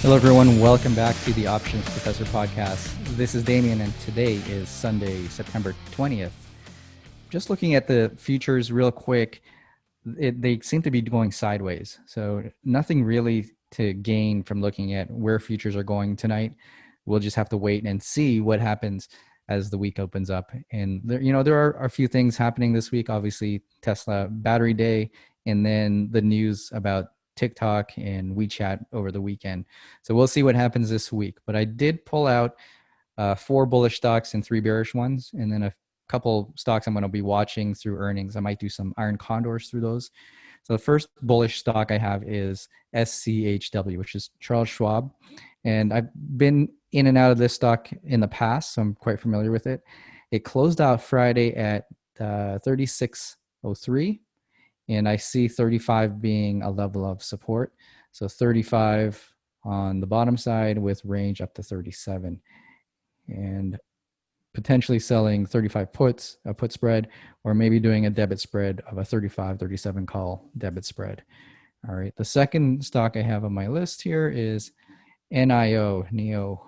Hello, everyone. Welcome back to the Options Professor podcast. This is Damien, and today is Sunday, September 20th. Just looking at the futures real quick, they seem to be going sideways. So nothing really to gain from looking at where futures are going tonight. We'll just have to wait and see what happens as the week opens up. And there are a few things happening this week. Obviously, Tesla Battery Day, and then the news about TikTok and WeChat over the weekend. So we'll see what happens this week. But I did pull out 4 bullish stocks and 3 bearish ones, and then a couple stocks I'm going to be watching through earnings. I might do some iron condors through those. So the first bullish stock I have is SCHW, which is Charles Schwab. And I've been in and out of this stock in the past, so I'm quite familiar with it. It closed out Friday at 36.03. And I see 35 being a level of support. So 35 on the bottom side with range up to 37. And potentially selling 35 puts, a put spread, or maybe doing a debit spread of a 35, 37 call debit spread. All right. The second stock I have on my list here is NIO.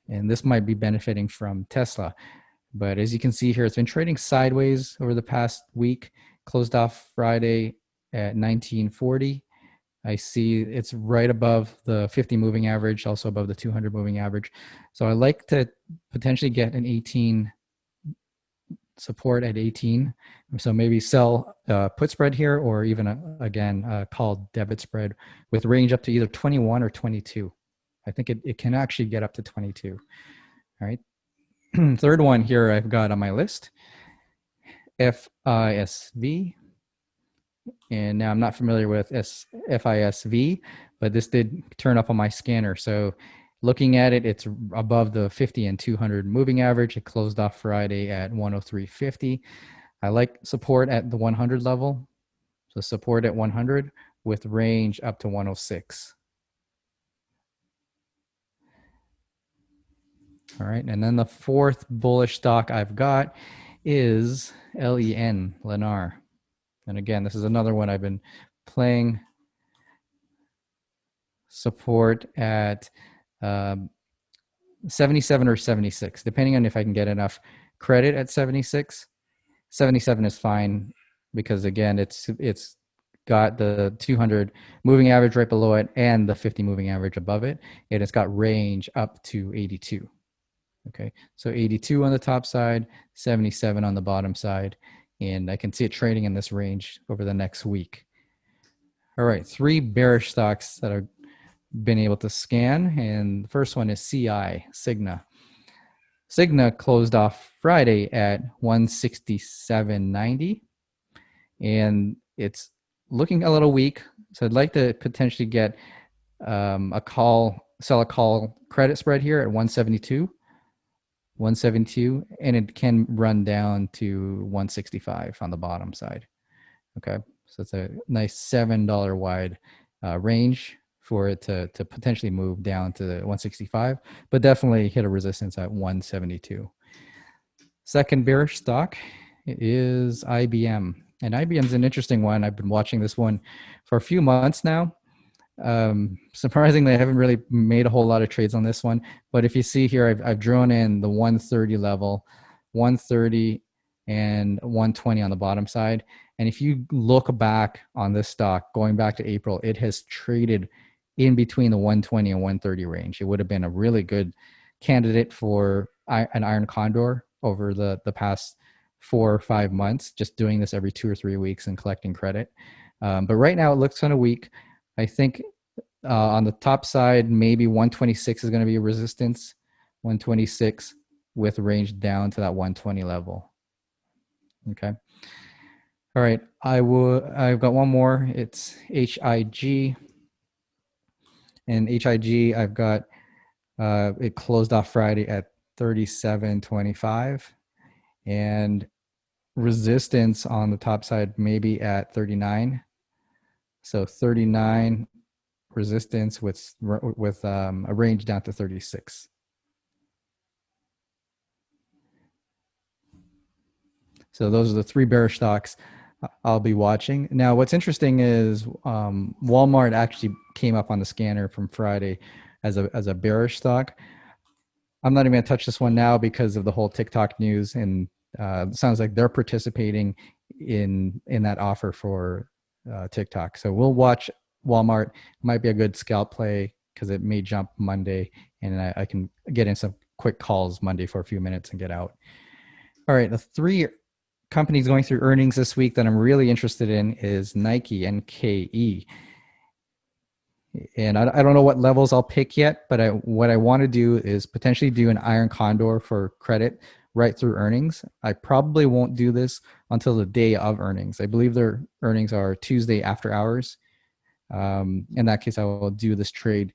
And this might be benefiting from Tesla. But as you can see here, it's been trading sideways over the past week. Closed off Friday at 1940. I see it's right above the 50 moving average, also above the 200 moving average. So I like to potentially get an 18 support at 18. So maybe sell put spread here, or even a call debit spread with range up to either 21 or 22. I think it can actually get up to 22. All right. Third one here I've got on my list, FISV. And now I'm not familiar with FISV, but this did turn up on my scanner. So looking at it, it's above the 50 and 200 moving average. It closed off Friday at 103.50. I like support at the 100 level. So support at 100 with range up to 106. All right, and then the fourth bullish stock I've got is LEN, Lennar. And again, this is another one I've been playing support at 77 or 76, depending on if I can get enough credit at 76. 77 is fine because, again, it's got the 200 moving average right below it and the 50 moving average above it, and it's got range up to 82. Okay, so 82 on the top side, 77 on the bottom side, and I can see it trading in this range over the next week. All right, 3 bearish stocks that I've been able to scan, and the first one is Cigna. Cigna closed off Friday at 167.90, and it's looking a little weak, so I'd like to potentially get sell a call credit spread here at 172, and it can run down to 165 on the bottom side. Okay, so it's a nice $7 wide range for it to potentially move down to the 165, but definitely hit a resistance at 172. Second bearish stock is IBM, and IBM is an interesting one. I've been watching this one for a few months now. Surprisingly, I haven't really made a whole lot of trades on this one, but if you see here, I've drawn in the 130 level, 130 and 120 on the bottom side. And if you look back on this stock, going back to April, it has traded in between the 120 and 130 range. It would have been a really good candidate for an iron condor over the past 4 or 5 months, just doing this every 2 or 3 weeks and collecting credit. But right now it looks kind of weak. I think on the top side, maybe 126 is going to be a resistance, 126 with range down to that 120 level. Okay. All right. I've got one more. It's HIG. And HIG, I've got, it closed off Friday at 37.25, and resistance on the top side maybe at 39. So 39 resistance with a range down to 36. So those are the 3 bearish stocks I'll be watching. Now, what's interesting is Walmart actually came up on the scanner from Friday as a bearish stock. I'm not even going to touch this one now because of the whole TikTok news, and it sounds like they're participating in that offer for TikTok. So we'll watch Walmart. Might be a good scalp play because it may jump Monday, and I can get in some quick calls Monday for a few minutes and get out. All right, the 3 companies going through earnings this week that I'm really interested in is Nike and KE. And I don't know what levels I'll pick yet, but what I want to do is potentially do an iron condor for credit right through earnings. I probably won't do this until the day of earnings. I believe their earnings are Tuesday after hours. In that case, I will do this trade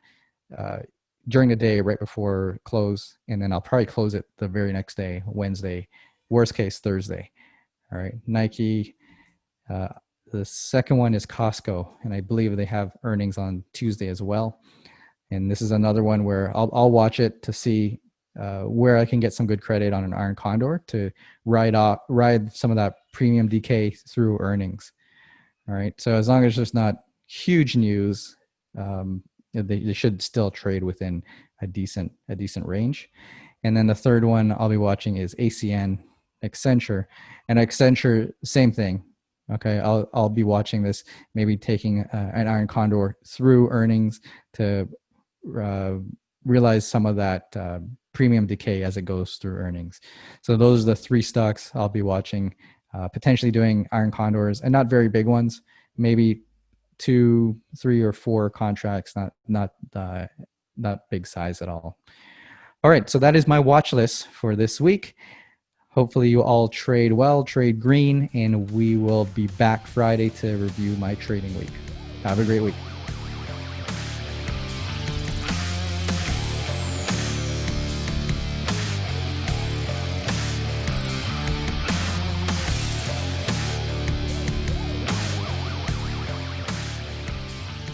during the day right before close, and then I'll probably close it the very next day, Wednesday, worst case Thursday. All right, Nike. The second one is Costco, and I believe they have earnings on Tuesday as well. And this is another one where I'll watch it to see where I can get some good credit on an iron condor to ride some of that premium decay through earnings. All right, so as long as there's not huge news, they should still trade within a decent range. And then the third one I'll be watching is ACN, Accenture, and Accenture, same thing. Okay, I'll be watching this, maybe taking an iron condor through earnings to realize some of that premium decay as it goes through earnings. So those are the 3 stocks I'll be watching, potentially doing iron condors, and not very big ones, maybe 2, 3, or 4 contracts, not big size at all. All right, so that is my watch list for this week. Hopefully you all trade well, trade green, and we will be back Friday to review my trading week. Have a great week.